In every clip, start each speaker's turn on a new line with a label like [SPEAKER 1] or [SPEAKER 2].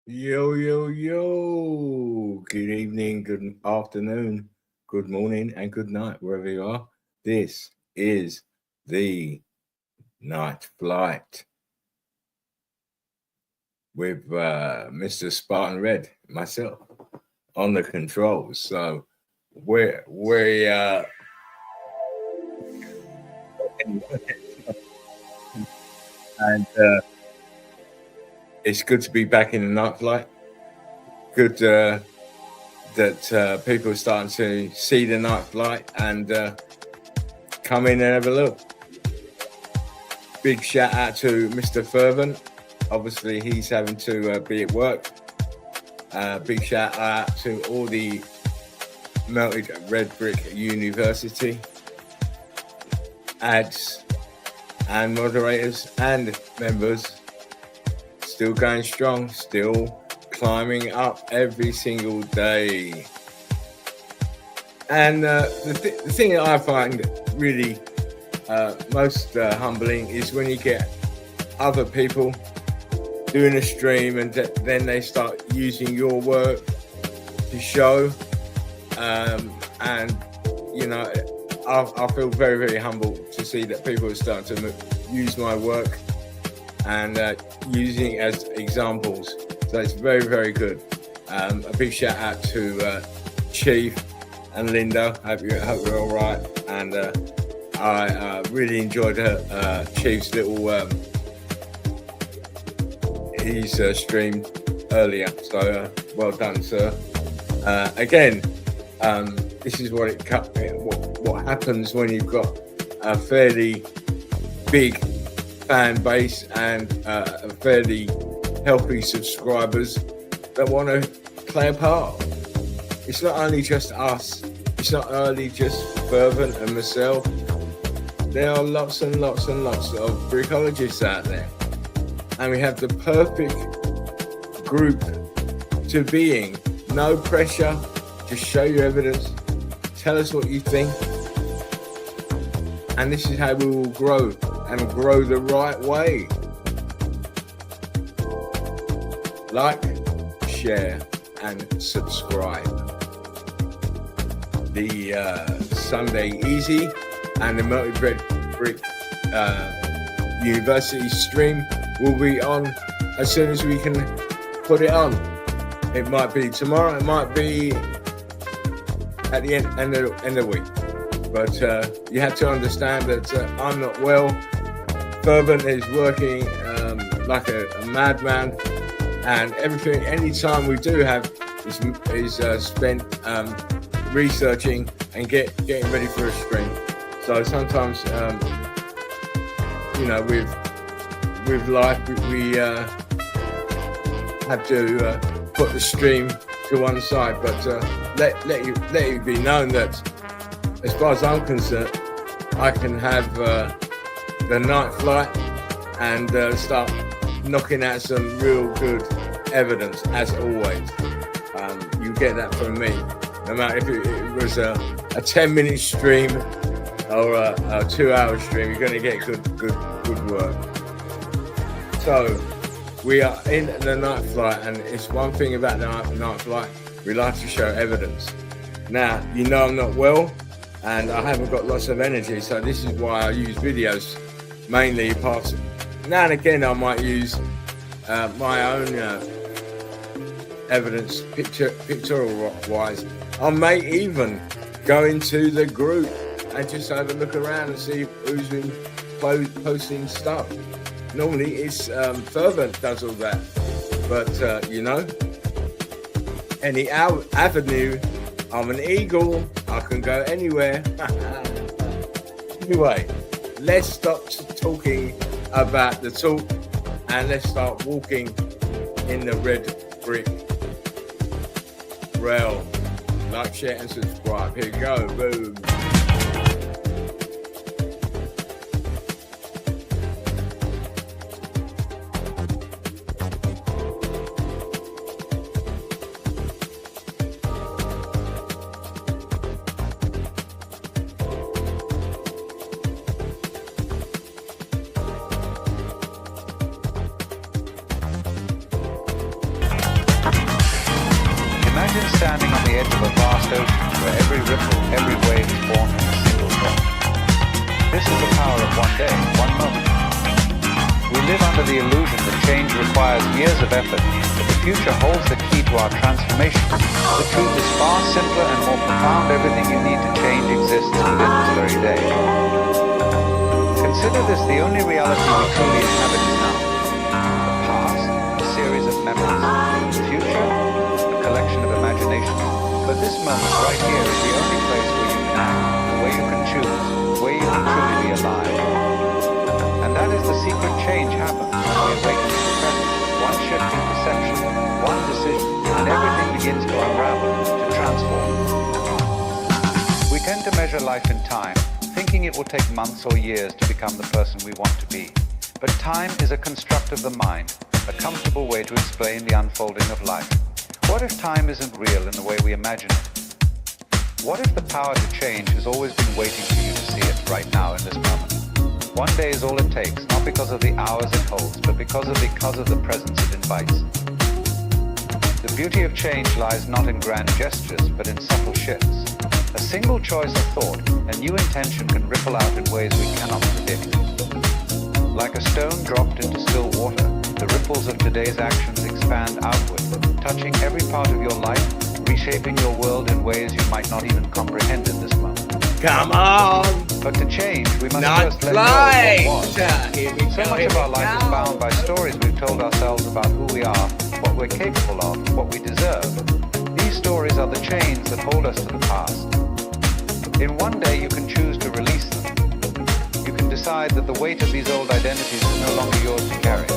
[SPEAKER 1] Yo, yo, yo. Good evening, good afternoon, good morning, and good night, wherever you are. This is the Nightflight with Mr. Spartan Red, myself, on the controls. So we and it's good to be back in the Nightflight. Good that people are starting to see the Nightflight and come in and have a look. Big shout out to Mr. Fervent. Obviously, he's having to be at work. Big shout out to all the Melted Red Brick University ads and moderators and members. Still going strong, still climbing up every single day. And the thing that I find really most humbling is when you get other people doing a stream and then they start using your work to show. And, you know, I feel very, very humble to see that people are starting to use my work and using it as examples. So it's very, very good. A big shout out to Chief and Linda. Hope you're all right. And I really enjoyed Chief's little his stream earlier. So well done, sir. Again, this is what happens when you've got a fairly big fan base and a fairly healthy subscribers that want to play a part. It's not only just us. It's not only just Fervent and myself. There are lots and lots and lots of brickologists out there. And we have the perfect group to be in. No pressure. Just show your evidence. Tell us what you think. And this is how we will grow and grow the right way. Like, share, and subscribe. The Sunday Easy and the Melted Red Brick University stream will be on as soon as we can put it on. It might be tomorrow, it might be at the end of the week. But you have to understand that I'm not well. Fervent is working like a madman, and everything, any time we do have is spent researching and getting ready for a stream. So sometimes, you know, with life, we have to put the stream to one side. But let you be known that, as far as I'm concerned, I can have the Nightflight and start knocking out some real good evidence, as always. You get that from me. No matter if it was a 10-minute stream or a 2-hour stream, you're going to get good work. So we are in the Nightflight, and it's one thing about the Nightflight, we like to show evidence. Now, you know I'm not well, and I haven't got lots of energy, so this is why I use videos mainly. Now and again I might use my own evidence, pictorial wise. I may even go into the group and just have a look around and see who's been posting stuff. Normally it's Fervent does all that, but you know, any avenue, I'm an eagle, I can go anywhere. Anyway, let's stop talking about the talk and let's start walking in the red brick realm. Like, share, and subscribe. Here we go. Boom.
[SPEAKER 2] Imagine standing on the edge of a vast ocean where every ripple, every wave is born from a single drop. This is the power of one day, one moment. We live under the illusion that change requires years of effort, but the future holds the key to our transformation. The truth is far simpler and more profound. Everything you need to change exists within this very day. Consider this the only reality we truly inhabit is now. The past, a series of memories. The future, collection of imagination. But this moment right here is the only place where you can act, where you can choose, where you can truly be alive. And that is the secret change happens when we awaken to the present. One shift in perception, one decision, and every begins to unravel, to transform. We tend to measure life in time, thinking it will take months or years to become the person we want to be. But time is a construct of the mind, a comfortable way to explain the unfolding of life. What if time isn't real in the way we imagine it? What if the power to change has always been waiting for you to see it right now in this moment? One day is all it takes, not because of the hours it holds, but because of the presence it invites. The beauty of change lies not in grand gestures, but in subtle shifts. A single choice of thought, a new intention can ripple out in ways we cannot predict. Like a stone dropped into still water, the ripples of today's actions expand outward, touching every part of your life, reshaping your world in ways you might not even comprehend in this moment.
[SPEAKER 1] Come on!
[SPEAKER 2] But to change, we must first let
[SPEAKER 1] Nightflight!
[SPEAKER 2] go of what was. So much of our life is bound by stories we've told ourselves about who we are, what we're capable of, what we deserve. These stories are the chains that hold us to the past. In one day, you can choose to release them. You can decide that the weight of these old identities is no longer yours to carry.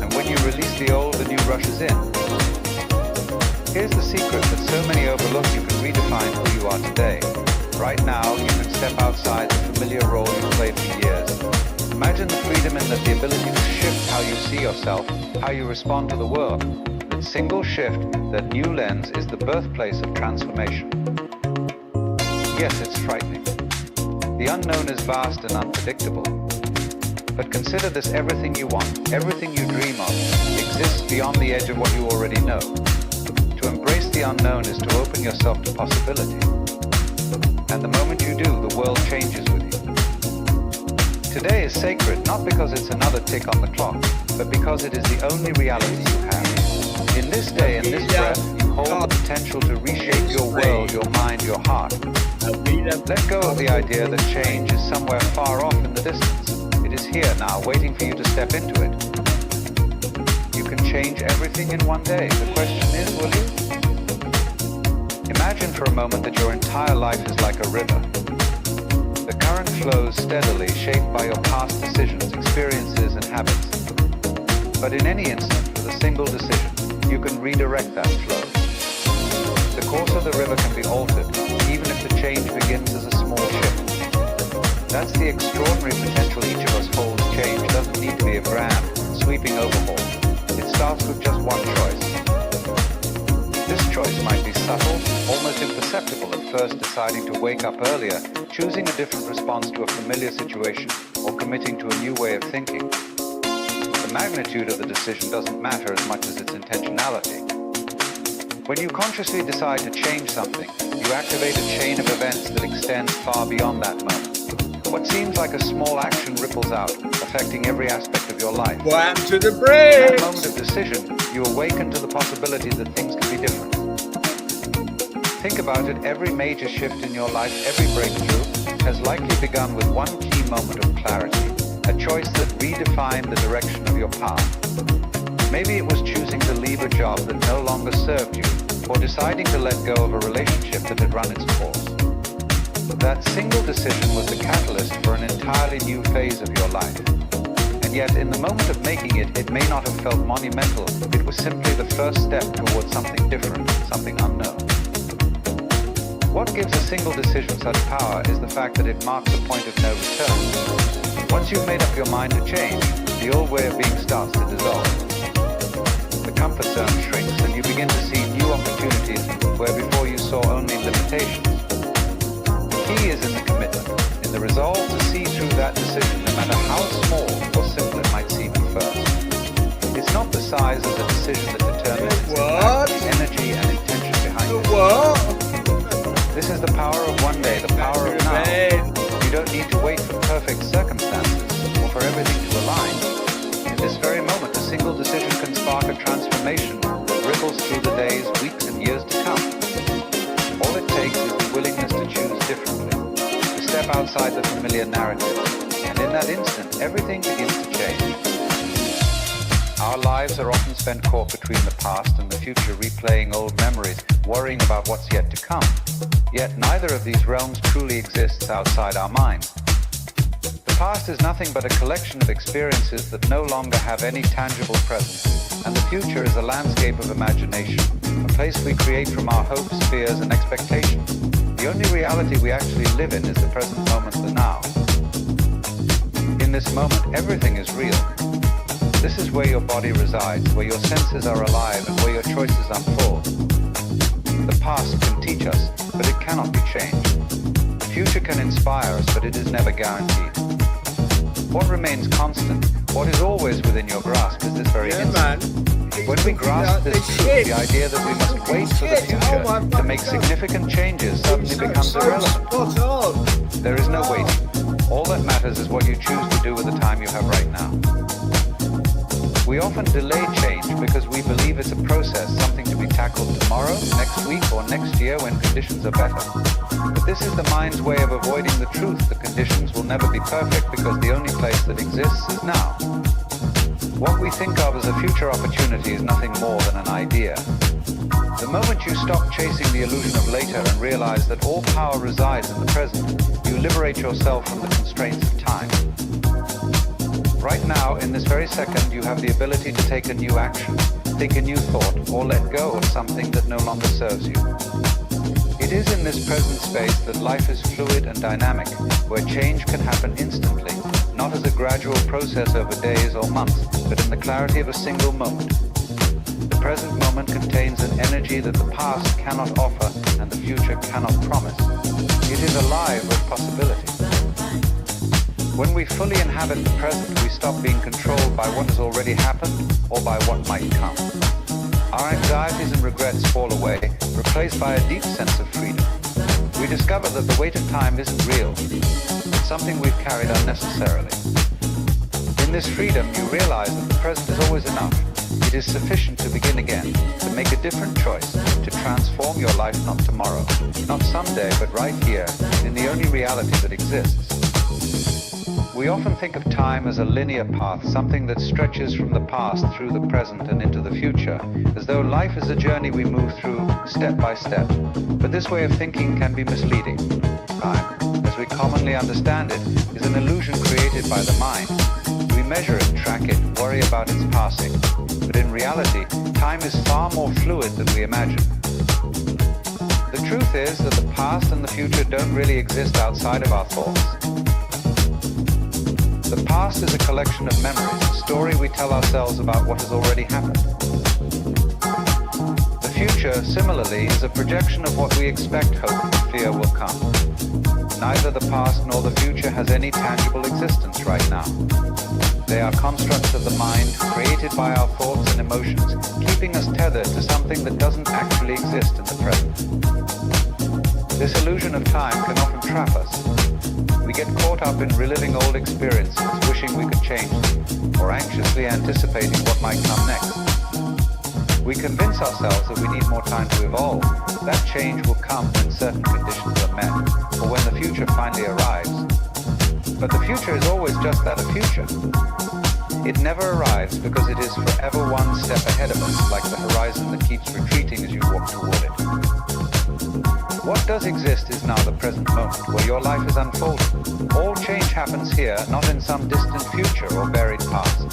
[SPEAKER 2] And when you release the old, the new rushes in. Here's the secret that so many overlook: you can redefine who you are today. Right now, you can step outside the familiar role you've played for years. Imagine the freedom in that, the ability to shift how you see yourself, how you respond to the world. That single shift, that new lens, is the birthplace of transformation. Yes, it's frightening. The unknown is vast and unpredictable. But consider this: everything you want, everything you dream of, exists beyond the edge of what you already know. To embrace the unknown is to open yourself to possibility. And the moment you do, the world changes with you. Today is sacred, not because it's another tick on the clock, but because it is the only reality you have. In this day, in this breath, you hold the potential to reshape your world, your mind, your heart. Let go of the idea that change is somewhere far off in the distance. It is here now, waiting for you to step into it. You can change everything in one day. The question is, will you? Imagine for a moment that your entire life is like a river. The current flows steadily, shaped by your past decisions, experiences, and habits. But in any instant, with a single decision, you can redirect that flow. The course of the river can be altered, even if the change begins as a small shift. That's the extraordinary potential each of us holds. Change doesn't need to be a grand, sweeping overhaul. It starts with just one choice. This choice might be subtle, almost imperceptible at first: deciding to wake up earlier, choosing a different response to a familiar situation, or committing to a new way of thinking. The magnitude of the decision doesn't matter as much as its intentionality. When you consciously decide to change something, you activate a chain of events that extends far beyond that moment. What seems like a small action ripples out, affecting every aspect of your life.
[SPEAKER 1] What happened to the
[SPEAKER 2] In
[SPEAKER 1] bridge?
[SPEAKER 2] that moment of decision, you awaken to the possibility that things can be different. Think about it: every major shift in your life, every breakthrough, has likely begun with one key moment of clarity, a choice that redefined the direction of your path. Maybe it was choosing to leave a job that no longer served you, or deciding to let go of a relationship that had run its course. That single decision was the catalyst for an entirely new phase of your life. And yet, in the moment of making it, it may not have felt monumental. It was simply the first step towards something different, something unknown. What gives a single decision such power is the fact that it marks a point of no return. Once you've made up your mind to change, the old way of being starts to dissolve. The comfort zone shrinks and you begin to see new opportunities where before you saw only limitations. The key is in the commitment, in the resolve to see through that decision, no matter how small or simple it might seem at first. It's not the size of the decision that determines its impact, the energy and intention behind it.
[SPEAKER 1] What?
[SPEAKER 2] This is the power of one day, the power of now. You don't need to wait for perfect circumstances or for everything to align. In this very moment, a single decision can spark a transformation that ripples through the days, weeks, and years to come. All it takes is the willingness to choose differently, to step outside the familiar narrative, and in that instant, everything begins to change. Our lives are often spent caught between the past and the future, replaying old memories, worrying about what's yet to come. Yet neither of these realms truly exists outside our minds. The past is nothing but a collection of experiences that no longer have any tangible presence, and the future is a landscape of imagination, a place we create from our hopes, fears, and expectations. The only reality we actually live in is the present moment, the now. In this moment, everything is real. This is where your body resides, where your senses are alive, and where your choices unfold. The past can teach us, but it cannot be changed. The future can inspire us, but it is never guaranteed. What remains constant, what is always within your grasp, is this very instant. When we grasp this truth, the idea that we must wait for the future to make significant changes suddenly becomes irrelevant. There is no waiting. All that matters is what you choose to do with the time you have right now. We often delay change because we believe it's a process, something to be tackled tomorrow, next week, or next year when conditions are better. But this is the mind's way of avoiding the truth. The conditions will never be perfect because the only place that exists is now. What we think of as a future opportunity is nothing more than an idea. The moment you stop chasing the illusion of later and realize that all power resides in the present, you liberate yourself from the constraints of time. Right now, in this very second, you have the ability to take a new action, take a new thought, or let go of something that no longer serves you. It is in this present space that life is fluid and dynamic, where change can happen instantly, not as a gradual process over days or months, but in the clarity of a single moment. The present moment contains an energy that the past cannot offer and the future cannot promise. It is alive with possibility. When we fully inhabit the present, we stop being controlled by what has already happened or by what might come. Our anxieties and regrets fall away, replaced by a deep sense of freedom. We discover that the weight of time isn't real. It's something we've carried unnecessarily. In this freedom, you realize that the present is always enough. It is sufficient to begin again, to make a different choice, to transform your life not tomorrow, not someday, but right here, in the only reality that exists. We often think of time as a linear path, something that stretches from the past through the present and into the future, as though life is a journey we move through step by step. But this way of thinking can be misleading. Time, as we commonly understand it, is an illusion created by the mind. We measure it, track it, worry about its passing. But in reality, time is far more fluid than we imagine. The truth is that the past and the future don't really exist outside of our thoughts. The past is a collection of memories, a story we tell ourselves about what has already happened. The future, similarly, is a projection of what we expect, hope, and fear will come. Neither the past nor the future has any tangible existence right now. They are constructs of the mind, created by our thoughts and emotions, keeping us tethered to something that doesn't actually exist in the present. This illusion of time can often trap us. We get caught up in reliving old experiences, wishing we could change them, or anxiously anticipating what might come next. We convince ourselves that we need more time to evolve. That change will come when certain conditions are met, or when the future finally arrives. But the future is always just that, a future. It never arrives because it is forever one step ahead of us, like the horizon that keeps retreating as you walk toward it. What does exist is now the present moment, where your life is unfolding. All change happens here, not in some distant future or buried past.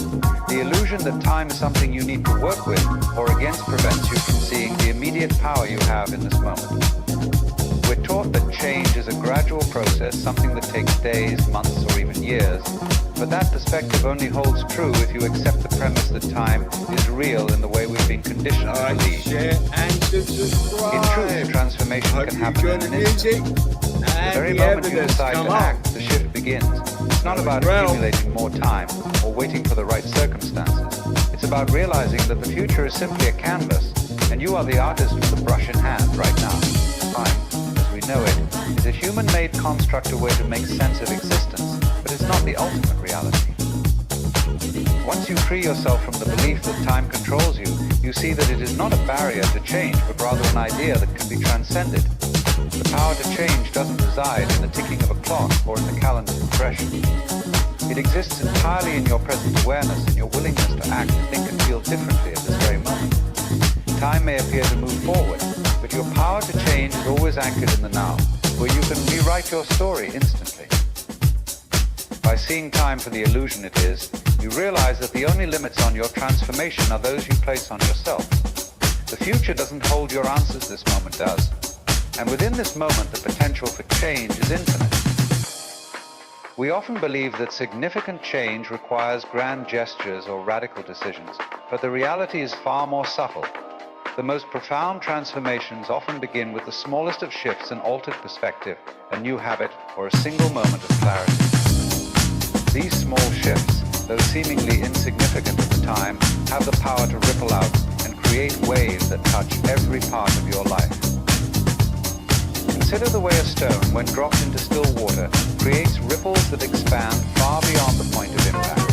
[SPEAKER 2] The illusion that time is something you need to work with or against prevents you from seeing the immediate power you have in this moment. We're taught that change is a gradual process, something that takes days, months, or even years. But that perspective only holds true if you accept the premise that time is real in the way we've been conditioned to believe.
[SPEAKER 1] Share and subscribe.
[SPEAKER 2] In truth, transformation can happen in an instant. The very moment you decide to act, the shift begins. It's not about accumulating more time or waiting for the right circumstances. It's about realizing that the future is simply a canvas, and you are the artist with the brush in hand right now. Time, as we know it, is a human-made construct, a way to make sense of existence, but it's not the ultimate reality. Once you free yourself from the belief that time controls you, you see that it is not a barrier to change, but rather an idea that can be transcended. The power to change doesn't reside in the ticking of a clock or in the calendar's progression. It exists entirely in your present awareness and your willingness to act, think, and feel differently at this very moment. Time may appear to move forward, but your power to change is always anchored in the now, where you can rewrite your story instantly. by seeing time for the illusion it is, you realize that the only limits on your transformation are those you place on yourself. The future doesn't hold your answers, this moment does. And within this moment, the potential for change is infinite. We often believe that significant change requires grand gestures or radical decisions, but the reality is far more subtle. The most profound transformations often begin with the smallest of shifts, an altered perspective, a new habit, or a single moment of clarity. These small shifts, though seemingly insignificant at the time, have the power to ripple out and create waves that touch every part of your life. Consider the way a stone, when dropped into still water, creates ripples that expand far beyond the point of impact.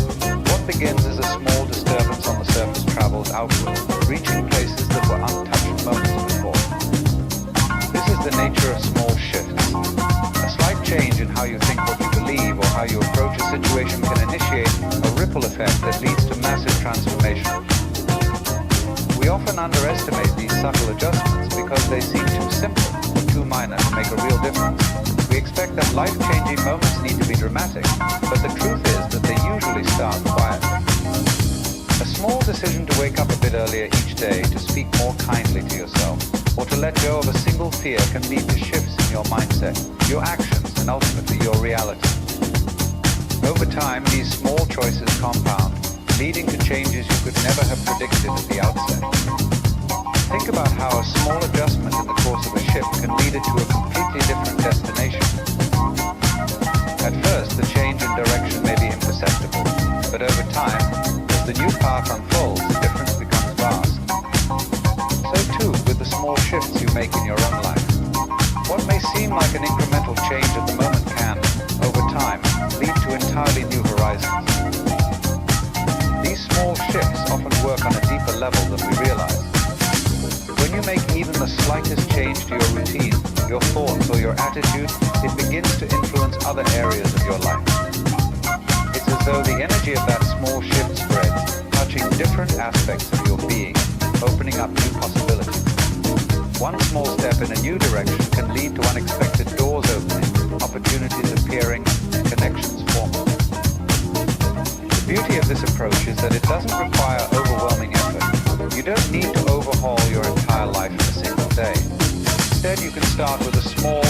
[SPEAKER 2] What begins as a small disturbance on the surface travels outward, reaching places that were untouched moments before. This is the nature of small shifts. A slight change in how you think what you believe or how you approach a situation can initiate a ripple effect that leads to massive transformation. We often underestimate these subtle adjustments because they seem too simple or too minor to make a real difference. We expect that life-changing moments need to be dramatic, but the truth is that they usually start quietly. A small decision to wake up a bit earlier each day, to speak more kindly to yourself, or to let go of a single fear can lead to shifts in your mindset, your actions, and ultimately your reality. Over time, these small choices compound, leading to changes you could never have predicted at the outset. Think about how a small adjustment in the course of a shift can lead it to a completely different destination. At first, the change in direction may be imperceptible, but over time, as the new path unfolds, the difference becomes vast. So too with the small shifts you make in your own life. What may seem like an incremental change at the moment can, over time, lead to entirely new horizons. These small shifts often work on a deeper level than we realize. When you make even the slightest change to your routine, your thoughts, or your attitude, it begins to influence other areas of your life. It's as though the energy of that small shift spreads, touching different aspects of your being, opening up new possibilities. One small step in a new direction can lead to unexpected doors opening, opportunities appearing, connections forming. The beauty of this approach is that it doesn't require overwhelming effort. You don't need to overhaul your entire life in a single day. Instead, you can start with a small,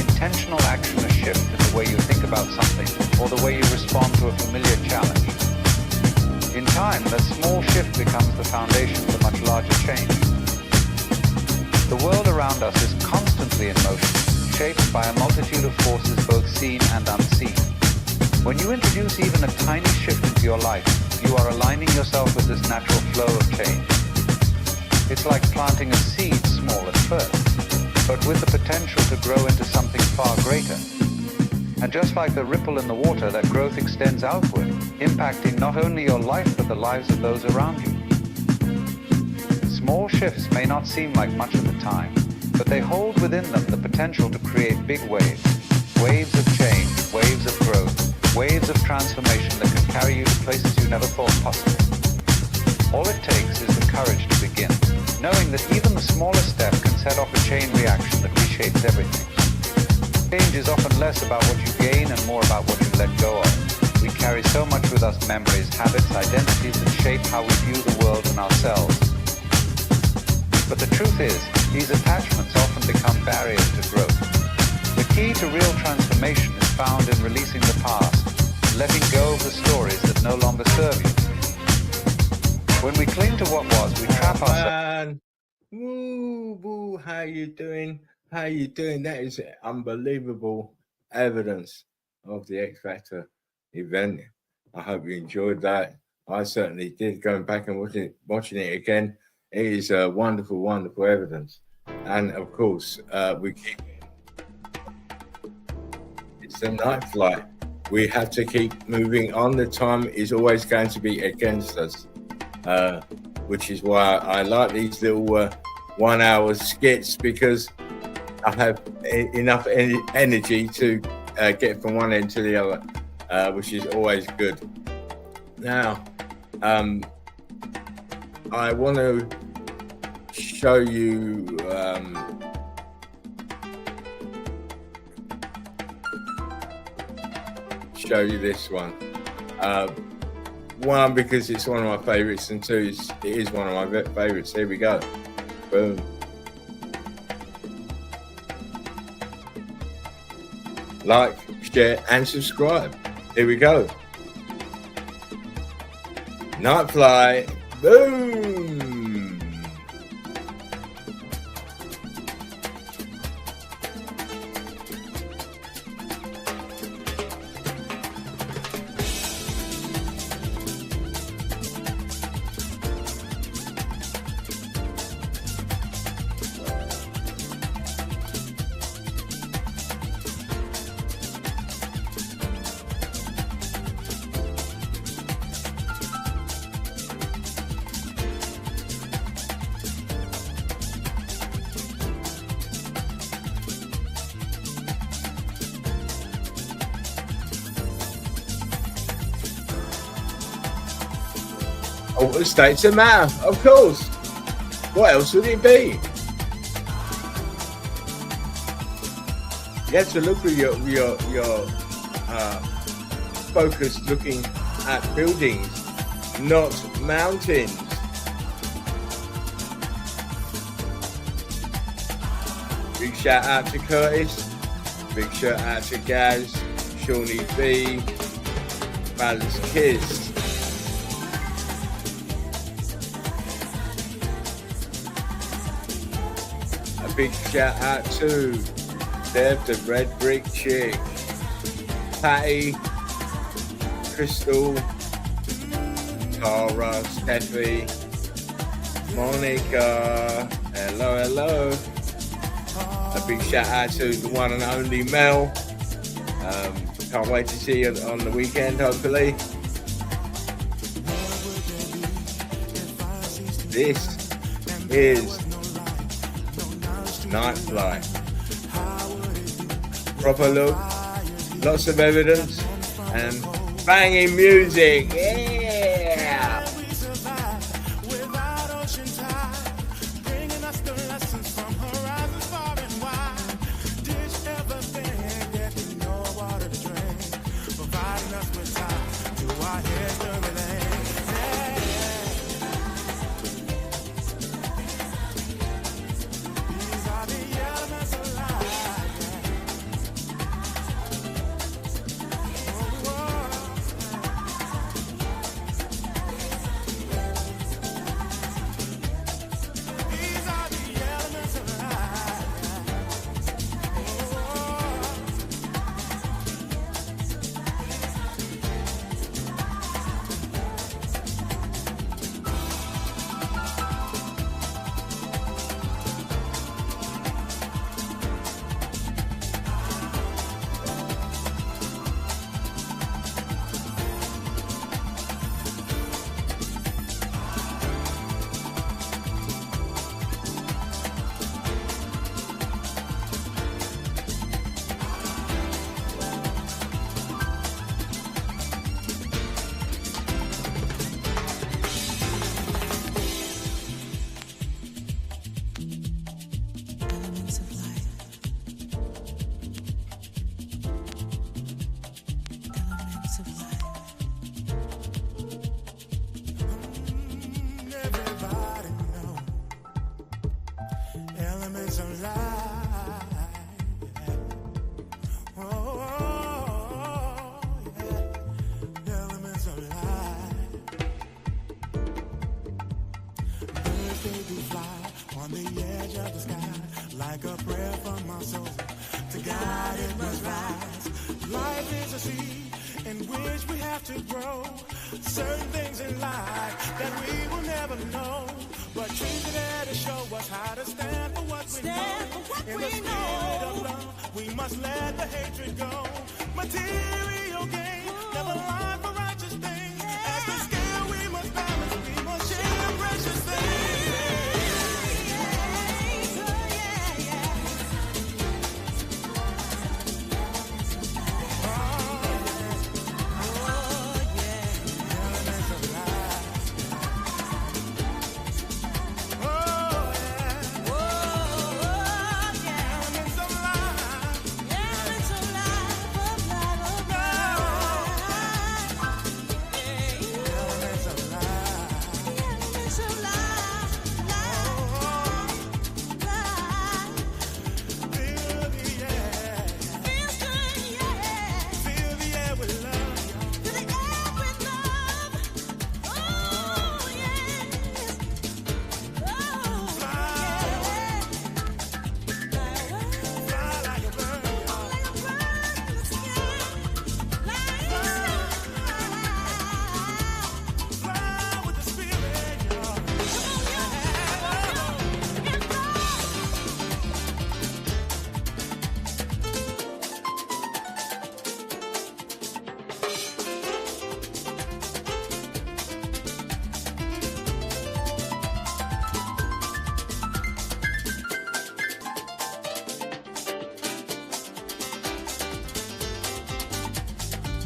[SPEAKER 2] intentional action or shift in the way you think about something or the way you respond to a familiar challenge. In time, that small shift becomes the foundation for much larger change. The world around us is constantly in motion, shaped by a multitude of forces both seen and unseen. When you introduce even a tiny shift into your life, you are aligning yourself with this natural flow of change. It's like planting a seed small at first, but with the potential to grow into something far greater. And just like the ripple in the water, that growth extends outward, impacting not only your life but the lives of those around you. Small shifts may not seem like much at the time, but they hold within them the potential to create big waves. Waves of change, waves of growth, waves of transformation that can carry you to places you never thought possible. All it takes is the courage to begin, knowing that even the smallest step can set off a chain reaction that reshapes everything. Change is often less about what you gain and more about what you let go of. We carry so much with us: memories, habits, identities that shape how we view the world and ourselves. But the truth is, these attachments often become barriers to growth. The key to real transformation is found in releasing the past, letting go of the stories that no longer serve you. When we cling to what was, we trap ourselves.
[SPEAKER 1] Woo, woo, how you doing? How you doing? That is unbelievable evidence of the X Factor event. I hope you enjoyed that. I certainly did. Going back and watching it again, it is wonderful, wonderful evidence. And of course, we keep. It's the Nightflight. We have to keep moving on. The time is always going to be against us, which is why I like these little 1 hour skits, because I have enough energy to get from one end to the other, which is always good. Now, I want to show you show you this one. One, because it's one of my favorites, and two, it is one of my favorites. Here we go. Boom. Like, share, and subscribe. Here we go. Nightflight. Boom. Altered states of math, of course. What else would it be? You have to look with your focus looking at buildings, not mountains. Big shout out to Curtis. Big shout out to Gaz, Shawnee B, Balance Kiss. Big shout out to Dev, the Red Brick Chick, Patty, Crystal, Tara, Steffi, Monica, hello. A big shout out to the one and only Mel. Can't wait to see you on the weekend, hopefully. This is Nightflight. Proper look, lots of evidence, and banging music. Yeah!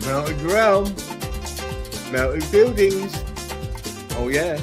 [SPEAKER 1] Melted realm. Melted buildings. Oh yes.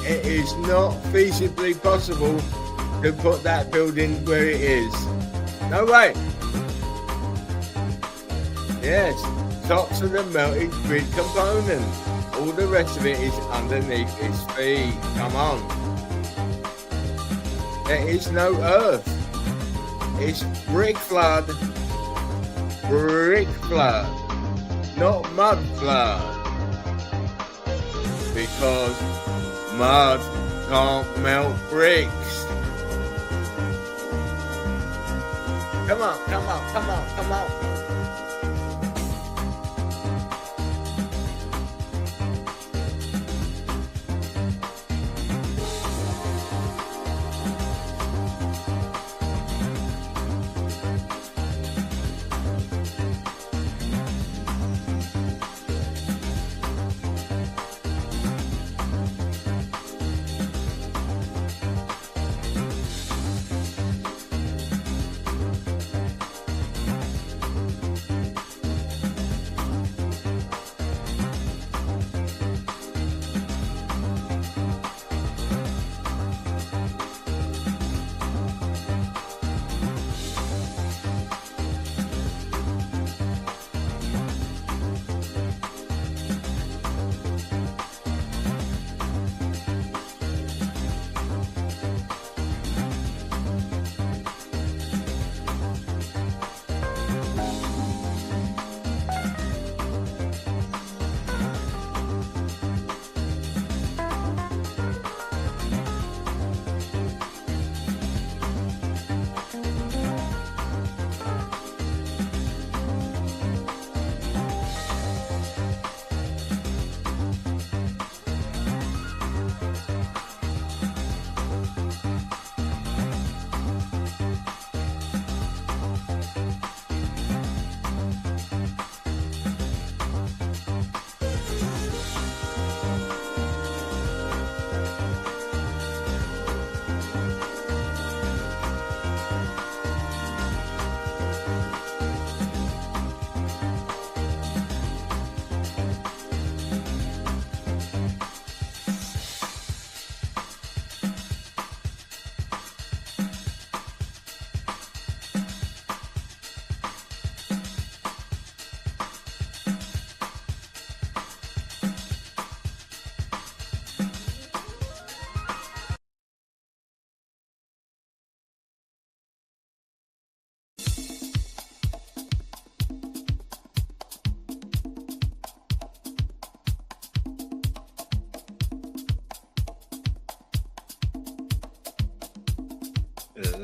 [SPEAKER 1] It is not feasibly possible to put that building where it is. No way. Yes, tops of the melted grid component. All the rest of it is underneath its feet. Come on. There is no earth. It's brick flood. Brick flood. Not mud flood. Because mud can't melt bricks. Come on, come on, come on, come on.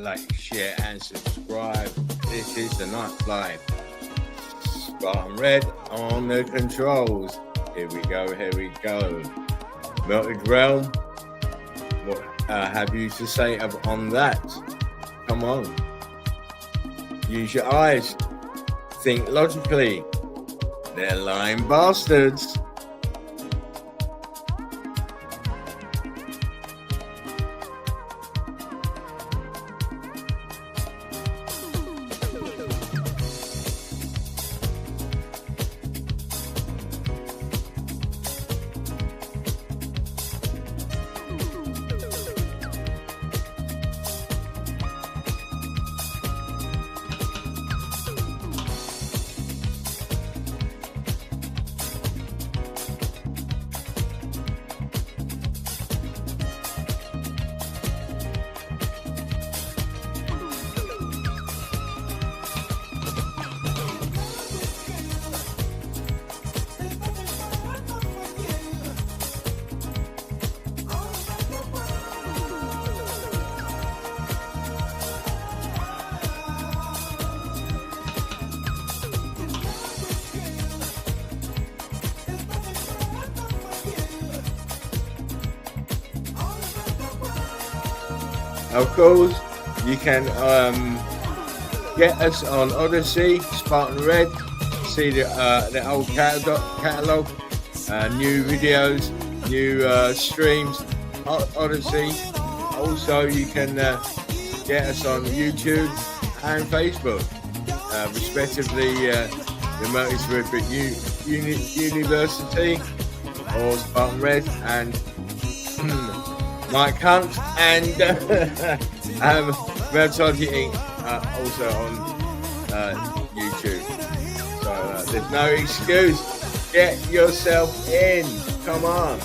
[SPEAKER 1] like, share, and subscribe. This is the Nightflight. Spartan Red on the controls. Here we go. Melted Realm. What have you to say on that? Come on. Use your eyes. Think logically. They're lying bastards. Of course, you can get us on Odyssey, Spartan Red, see the old catalogue, new videos, new streams, Odyssey. Also, you can get us on YouTube and Facebook, respectively, the Multi-Terrific University, or Spartan Red, and Mike Hunt, and Red Targeting, also on YouTube. So there's no excuse. Get yourself in. Come on.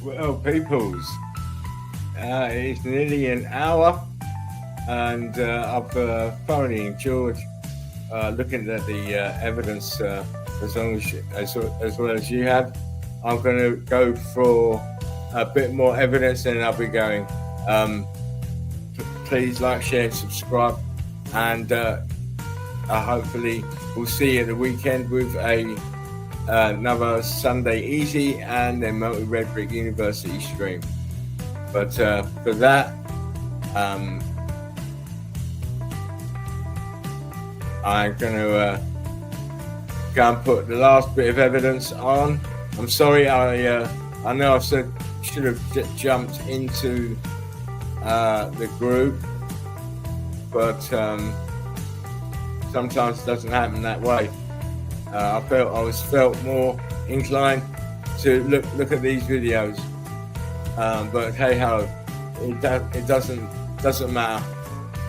[SPEAKER 1] Well, peoples, it's nearly an hour, and I've thoroughly enjoyed looking at the evidence as well as you have. I'm going to go for a bit more evidence, and I'll be going. Please like, share, subscribe, and hopefully we'll see you at the weekend with another Sunday Easy and then Multi Red Brick University stream. But for that, I'm going to go and put the last bit of evidence on. I'm sorry, I know I should have jumped into the group, but sometimes it doesn't happen that way. I felt more inclined to look at these videos, but hey ho, it doesn't matter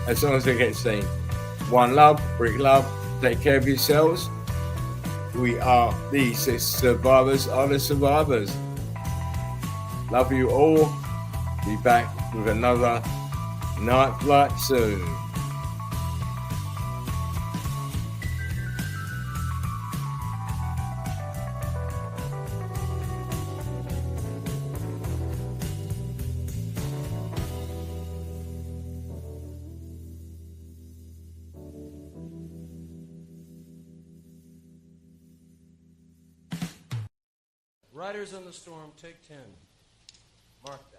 [SPEAKER 1] as long as it gets seen. One love, Brick love. Take care of yourselves. We are the survivors are the survivors. Love you all. Be back with another Nightflight soon.
[SPEAKER 3] Riders on the Storm, take 10. Mark that.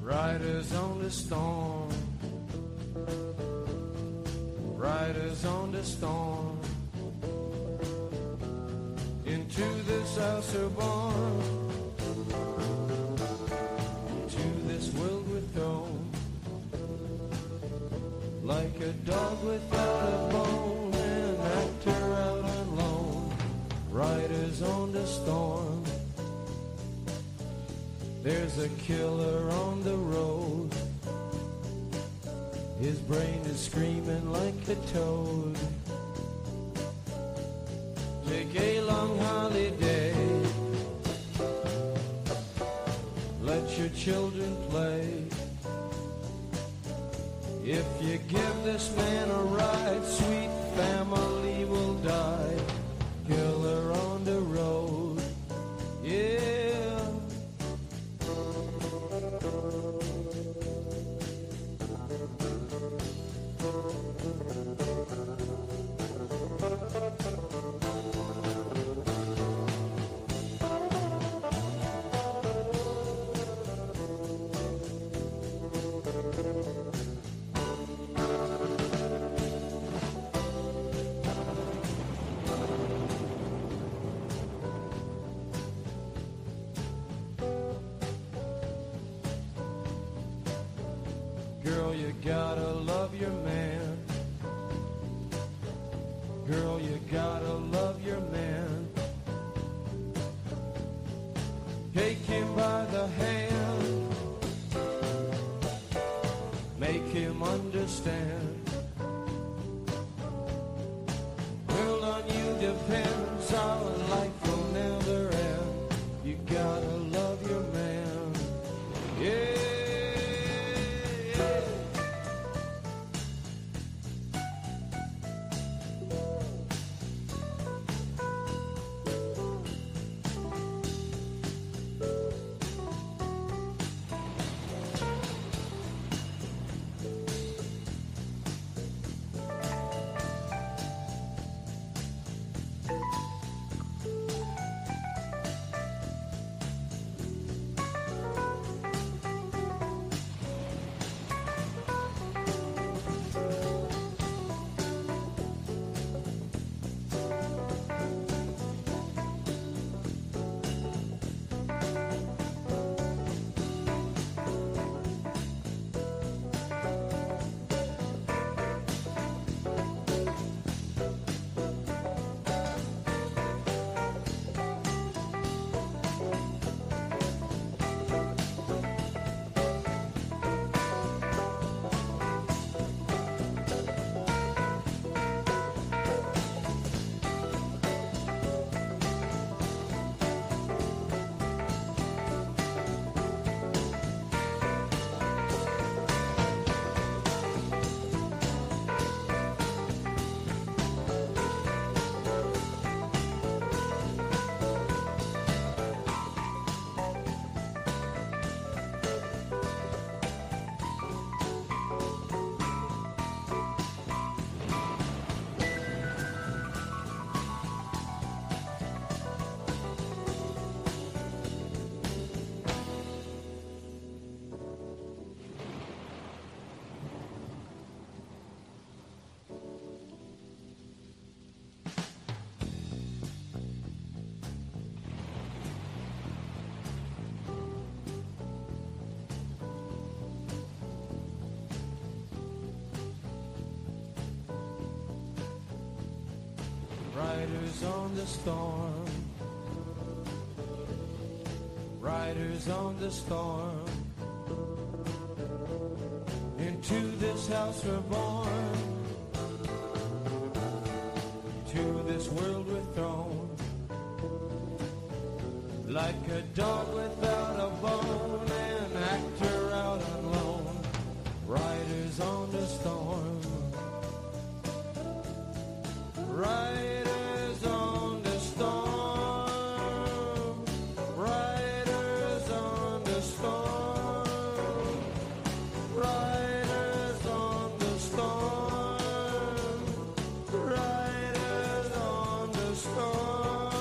[SPEAKER 3] Riders on the storm, riders on the storm, into this house we're born, to this world we're thrown, like a dog without a bone, an actor out alone. Riders on the storm. There's a killer on the road. His brain is screaming like a toad. Take a long holiday. Let your children play. If you give this man a ride, sweet family will die. Killer on the road, yeah. Girl, you gotta love your man. Girl, you gotta love your man. Take him by the hand. Make him understand. World on you depends. Our life will never end. You gotta love your man. Yeah. Riders on the storm. Riders on the storm. Into this house we're born. To this world we're thrown. Like a dog without a bone, an actor out on loan. Riders on the storm. Riders on the storm. Riders on the storm. Riders on the storm. Riders on the storm.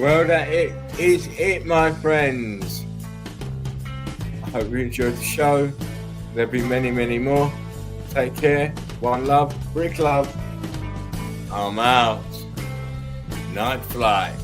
[SPEAKER 1] Well, that is it, my friends. I hope you enjoyed the show. There'll be many, many more. Take care. One love. Brick love. I'm out. Nightflight.